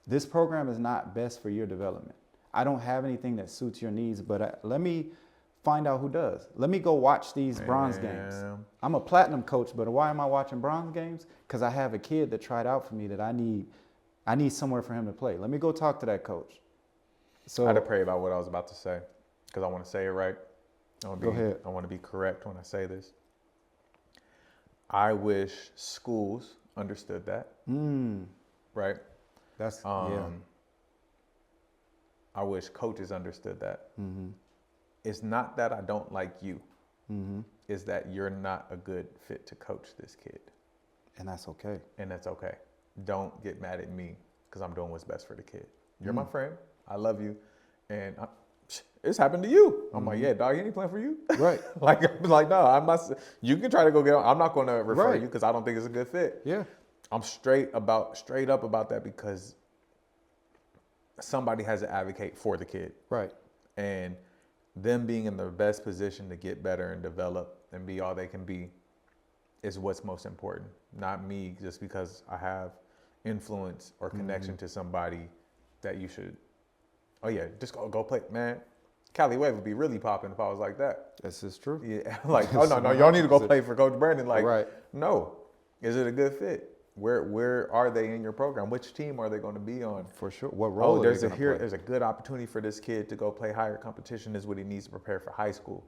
this program is not best for your development. I don't have anything that suits your needs, but let me find out who does. Let me go watch these bronze games. I'm a platinum coach, but why am I watching bronze games? Because I have a kid that tried out for me that I need somewhere for him to play. Let me go talk to that coach. So I had to pray about what I was about to say because I want to say it right. Go ahead. I want to be correct when I say this. I wish schools understood that. Right? That's I wish coaches understood that. It's not that I don't like you. It's that you're not a good fit to coach this kid. And that's okay. And that's okay. Don't get mad at me because I'm doing what's best for the kid. You're my friend. I love you. And it's happened to you. I'm like, yeah, dog, he ain't playing for you. Right. like, no, I'm not. You can try to go get on. I'm not going to refer Right. you because I don't think it's a good fit. Yeah. I'm straight up about that because somebody has to advocate for the kid. Right. And them being in the best position to get better and develop and be all they can be is what's most important. Not me just because I have influence or connection to somebody that you should, oh yeah, just go play. Man, Cali Wave would be really popping if I was like that. This is true. Yeah, like, oh no, y'all need to go play for Coach Brandon. Like, Right. No, is it a good fit? Where are they in your program? Which team are they going to be on? For sure. What role There's are they gonna play? there's a good opportunity for this kid to go play higher competition. Is what he needs to prepare for high school.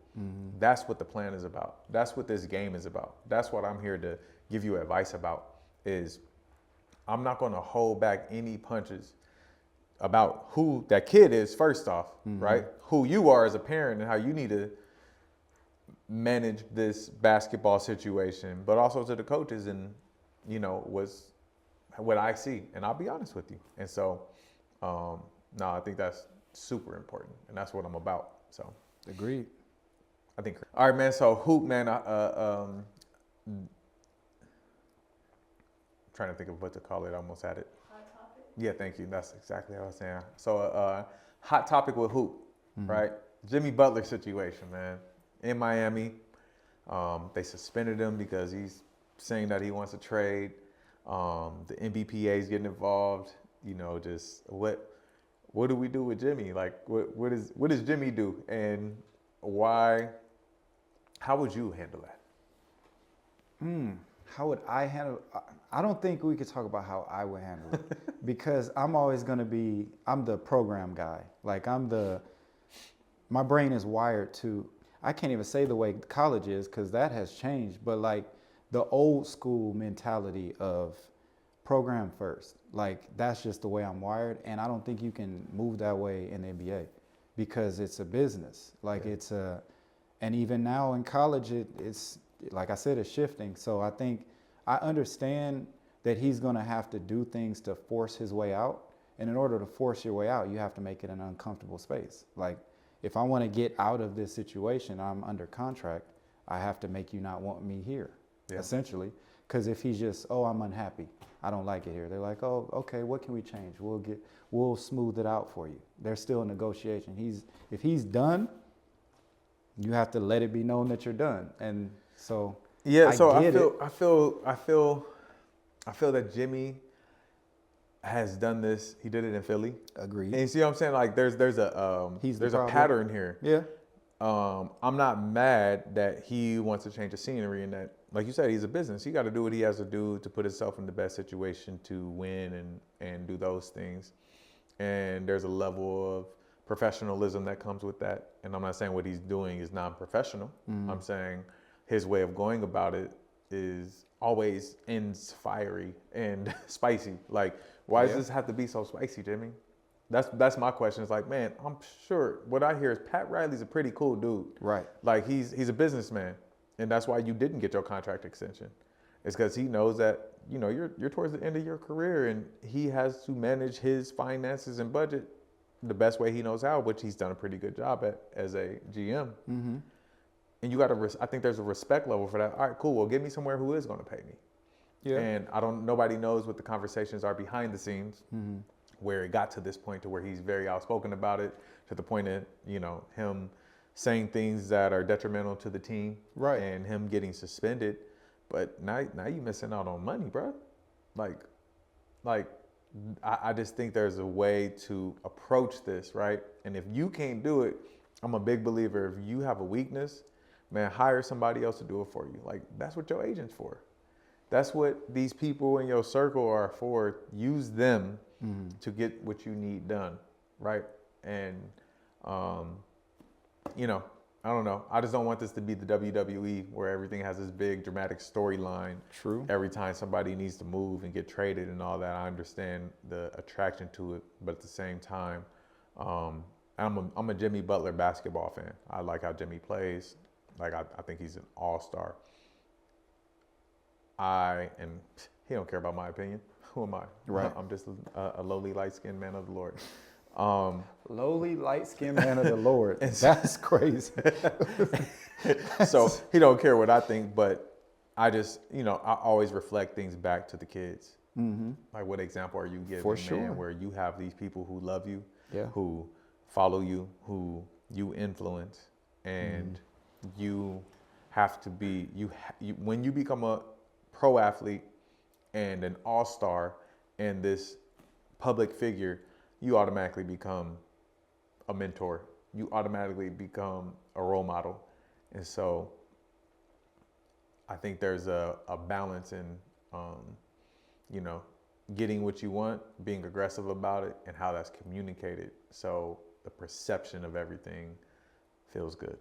That's what the plan is about. That's what this game is about. That's what I'm here to give you advice about. Is I'm not going to hold back any punches about who that kid is first off, right? Who you are as a parent and how you need to manage this basketball situation, but also to the coaches and was what I see, and I'll be honest with you. And so, no, I think that's super important, and that's what I'm about. So, Agreed. I think. All right, man. So hoop, man. Trying to think of what to call it. I almost had it. Hot topic. Yeah, thank you. That's exactly what I was saying. So, hot topic with hoop, right? Jimmy Butler situation, man. In Miami, they suspended him because he's saying that he wants to trade. The NBPA is getting involved. Just what do we do with Jimmy? Like, what does Jimmy do, and why? How would you handle that? How would I handle? I don't think we could talk about how I would handle it because I'm always going to be. I'm the program guy. Like my brain is wired to. I can't even say the way college is because that has changed. But like the old school mentality of program first, like that's just the way I'm wired, and I don't think you can move that way in the NBA because it's a business. Like and even now in college, it's like I said, it's shifting. So I think I understand that he's going to have to do things to force his way out, and in order to force your way out, you have to make it an uncomfortable space. Like if I want to get out of this situation, I'm under contract. I have to make you not want me here. Essentially, because if he's just, I'm unhappy, I don't like it here. They're like, oh, okay, what can we change? We'll smooth it out for you. There's still a negotiation. If he's done, you have to let it be known that you're done. And so I feel I feel that Jimmy has done this. He did it in Philly. Agreed. And you see what I'm saying? Like there's a pattern here. Yeah. I'm not mad that he wants to change the scenery and that, like you said, he's a business. He got to do what he has to do to put himself in the best situation to win and do those things. And there's a level of professionalism that comes with that. And I'm not saying what he's doing is non-professional. I'm saying his way of going about it is always ends fiery and spicy. Like, why does this have to be so spicy, Jimmy? That's my question. It's like, man, I'm sure what I hear is Pat Riley's a pretty cool dude. Right. Like he's a businessman, and that's why you didn't get your contract extension. It's because he knows that you're towards the end of your career, and he has to manage his finances and budget the best way he knows how, which he's done a pretty good job at as a GM. And you got to. I think there's a respect level for that. All right, cool. Well, get me somewhere who is going to pay me. Yeah. And nobody knows what the conversations are behind the scenes. Where it got to this point to where he's very outspoken about it, to the point of, him saying things that are detrimental to the team. Right. And him getting suspended. But now you missing out on money, bro. I just think there's a way to approach this, right? And if you can't do it, I'm a big believer, if you have a weakness, man, hire somebody else to do it for you. Like, that's what your agent's for. That's what these people in your circle are for. Use them to get what you need done, right? And, I don't know. I just don't want this to be the WWE where everything has this big dramatic storyline. True. Every time somebody needs to move and get traded and all that. I understand the attraction to it, but at the same time, I'm a Jimmy Butler basketball fan. I like how Jimmy plays. Like, I think he's an all-star. He don't care about my opinion. Who am I? Right. I'm just a lowly, light-skinned man of the Lord. Lowly, light-skinned man of the Lord. That's crazy. So he don't care what I think, but I just, I always reflect things back to the kids. Like, what example are you giving, For sure. man, where you have these people who love you, Yeah. who follow you, who you influence, and you have to be, when you become a pro athlete and an all-star and this public figure, you automatically become a mentor. You automatically become a role model. And so I think there's a balance in, getting what you want, being aggressive about it, and how that's communicated. So the perception of everything feels good.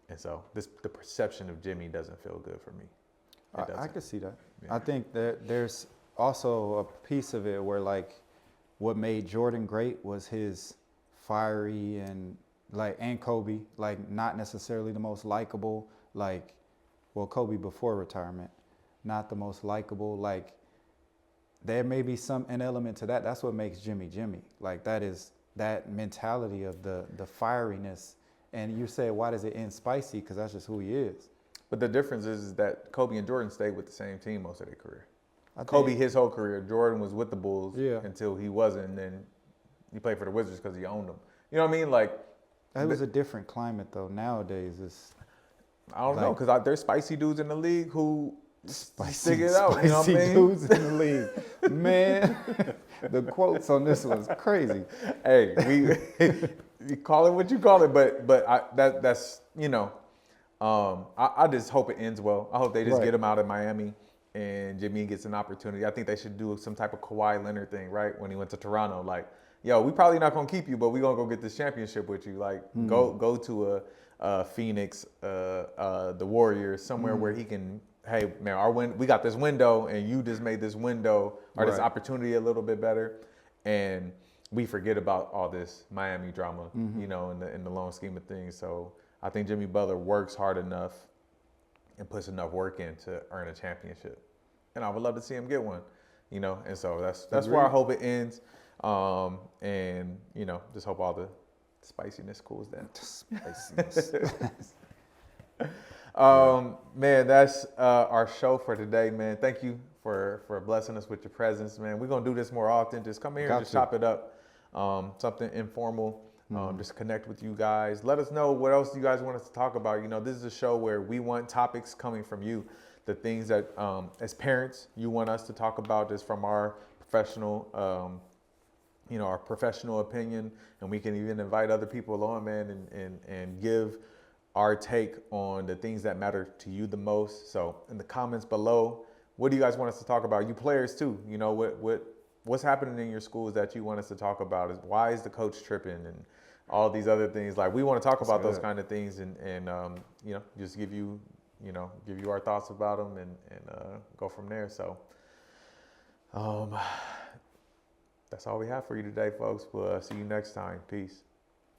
And so the perception of Jimmy doesn't feel good for me. I can see that. Yeah. I think that there's also a piece of it where, like, what made Jordan great was his fiery and Kobe, like, not necessarily the most likable, Kobe before retirement, not the most likable, like, there may be an element to that. That's what makes Jimmy Jimmy. Like, that is that mentality of the fieriness. And you say, why does it end spicy? Because that's just who he is. But the difference is that Kobe and Jordan stayed with the same team most of their career. Kobe, his whole career, Jordan was with the Bulls until he wasn't, and then he played for the Wizards because he owned them. You know what I mean? Like, that was a different climate, though. Nowadays, it's... I don't know, because there's spicy dudes in the league who stick it out. You know what I mean? Dudes in the league. Man, the quotes on this was crazy. Hey, you call it what you call it, but that's I just hope it ends well. I hope they just get him out of Miami and Jimmy gets an opportunity. I think they should do some type of Kawhi Leonard thing, right? When he went to Toronto, like, yo, we probably not gonna keep you, but we gonna go get this championship with you. Like, go to a Phoenix, the Warriors, somewhere where he can. Hey, man, we got this window, and you just made this window or this opportunity a little bit better, and we forget about all this Miami drama, in the long scheme of things. So I think Jimmy Butler works hard enough and puts enough work in to earn a championship, and I would love to see him get one, And so that's where I hope it ends, and just hope all the spiciness cools down. Spiciness. Man, that's our show for today, man. Thank you for blessing us with your presence, man. We're going to do this more often. Just come here and just chop it up. Something informal. Just connect with you guys. Let us know what else you guys want us to talk about. This is a show where we want topics coming from you. the things that, as parents, you want us to talk about just from our professional, our professional opinion, and we can even invite other people on, man, and give our take on the things that matter to you the most. So in the comments below, what do you guys want us to talk about? You players too, what's happening in your schools that you want us to talk about? Is why is the coach tripping and all these other things? Like, we want to talk about those kind of things and just give you our thoughts about them and go from there. So that's all we have for you today, folks. We'll see you next time. Peace.